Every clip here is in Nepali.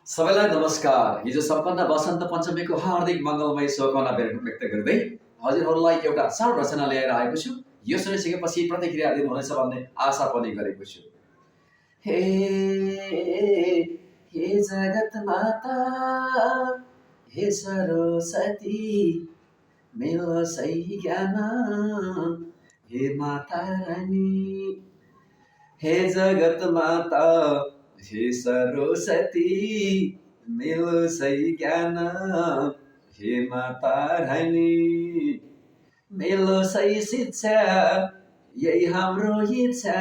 सबैलाई नमस्कार। हिजो सम्पन्न वसन्त पञ्चमीको हार्दिक मङ्गलमय शुभकामना व्यक्त गर्दै हजुरहरूलाई एउटा सानो रचना ल्याएर आएको छु। यो सुनिसकेपछि प्रतिक्रिया दिनुहुनेछ भन्ने आशा पनि गरेको छु। हे हे जगत माता, हे सरस्वती, मेरो सही ज्ञान, हे माता रानी। हे जगत माता, हे सरस्वती, मेरो सही ज्ञान, हे माता रानी। मेरो सही शिक्षा, यही हाम्रो इच्छा,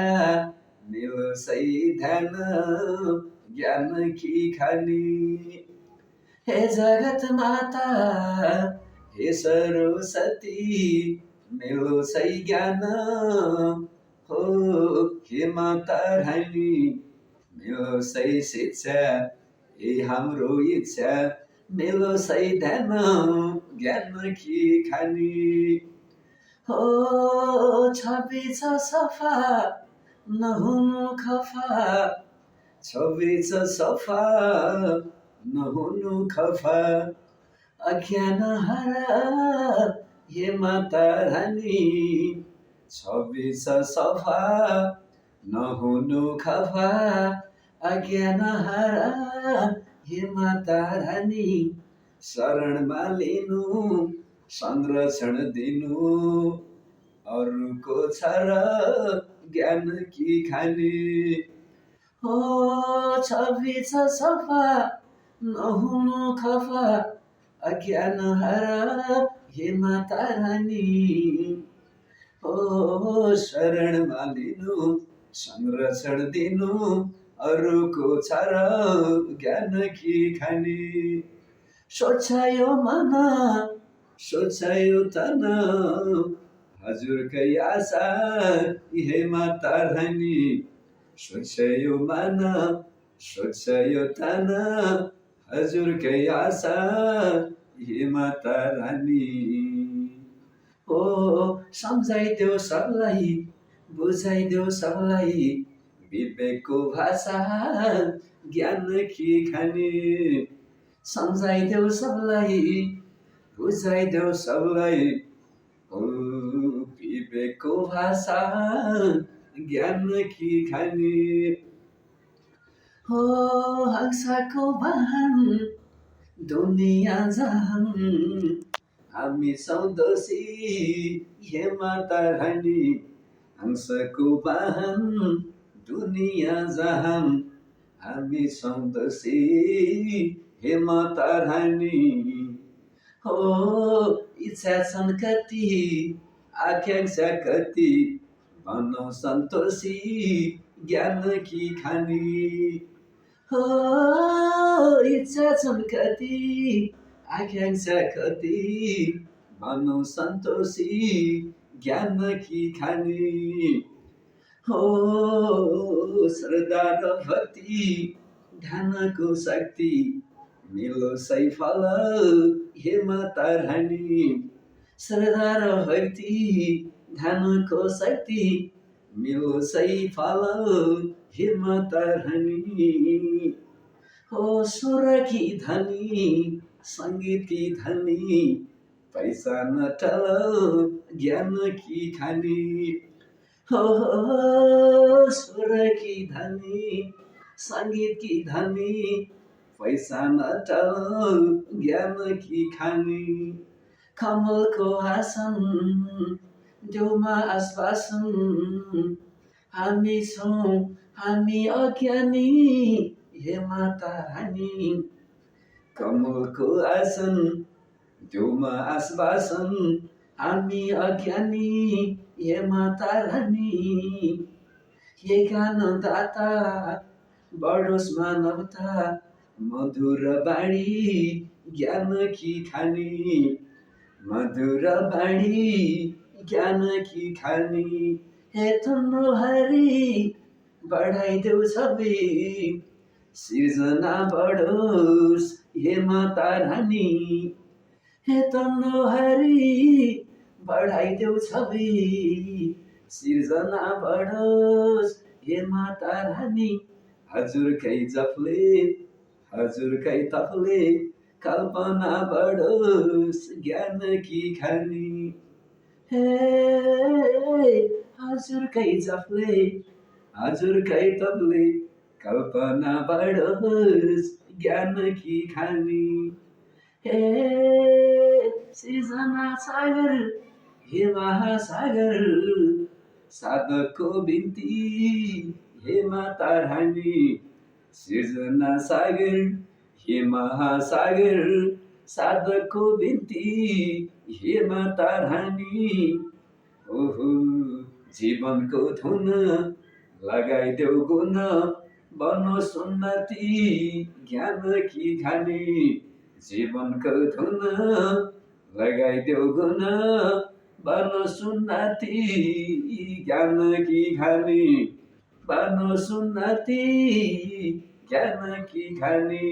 मेरो सही ध्यान, ज्ञान की खानी। हे जगत माता, हे सरस्वती, मेरो सही ज्ञान, हो हे माता रानी। मेरो सही शिक्षा, यही हाम्रो इच्छा, मेरो सही ध्यान, ज्ञान की खानी। हो छवि छ सफा, नहुनु खफा, छवि छ सफा, नहुनु खफा, अज्ञान हरा, हे माता रानी। छवि छ सफा, नहुनु खफा, अज्ञान हरा, हे माता रानी। शरणमा लिनु, संरक्षण दिनु, अरूको छ र ज्ञान की खानी। हो छवि छ सफा, नहुनु खफा, अज्ञान हरा, हे माता रानी। हो शरणमा लिनु, संरक्षण दिनु, अरूको छ र ज्ञान की खानी। सोचायो मन, सोचायो तन, हजुरकै आशा, हे माता रानी। सोचायो मन, सोचायो तन, हजुरकै आशा, हे माता रानी। हो सम्झाइदेऊ सबलाई, बुझाइदेऊ सबलाई, विवेकको भाषा, ज्ञान की खानी। सम्झाइदेऊ सबलाई, बुझाइदेऊ सबलाई, हो विवेकको भाषा, ज्ञान की खानी। हो हंसाको वाहन, दुनिया जहान, हामी छौँ दोषी, हे माता रानी। हंसको वाहन, दुनिया जहान, हामी छौँ दोषी, हे माता रानी। हो इच्छा छन् कति, आकांक्षा कति, भनौँ सन्तोषी, ज्ञान की खानी। हो इच्छा छन् कति, आकांक्षा कति, भनौँ सन्तोषी, ज्ञान की खानी। हो श्रद्धा र भक्ति, ध्यानको शक्ति, मिलो सही फल, हे माता रानी। श्रद्धा र भक्ति, ध्यानको शक्ति, मिलो सही फल, हे माता रानी। हो सुर की धनी, संगीत की धनी, पैसा नटल, ज्ञान की खानी। हो सुर की धनी, संगीत की धनी, पैसा नटल, ज्ञान की खानी। कमलको आसन, देउमा आश्वासन, हामी छौँ, हामी अज्ञानी, हे माता रानी। कमलको आसन, देउमा आश्वासन, हामी अज्ञानी, हे माता रानी। हे ज्ञानदाता, बढोस् मानवता, मधुर बाणी, ज्ञान की खानी। मधुर बाणी, ज्ञान की खानी। हे तन्नुहरी, बढाइदेऊ छवि, सृजना बढोस्, हे माता रानी। हे तन्नुहरी, बढाइदेऊ छवि, सृजना बढोस्, हे माता रानी। हजुरकै जपले, हजुरकै तपले कल्पना बढोस् ज्ञान की खानी। हे हजुरकै जपले हजुरकै तपले कल्पना बढोस् ज्ञान की खानी। हे सृजना सागर हे महासागर साधकको बिन्ती हे माता रानी। सृजना सागर हे महासागर साधकको बिन्ती हे माता रानी। ओहो जीवनको धुन लगाइदेऊ गुण बनोस् उन्नति ज्ञान की खानी। जीवनको धुन लगाइदेऊ गुण बनोस् उन्नति ज्ञान की खानी। बनोस् उन्नति ज्ञान की खानी।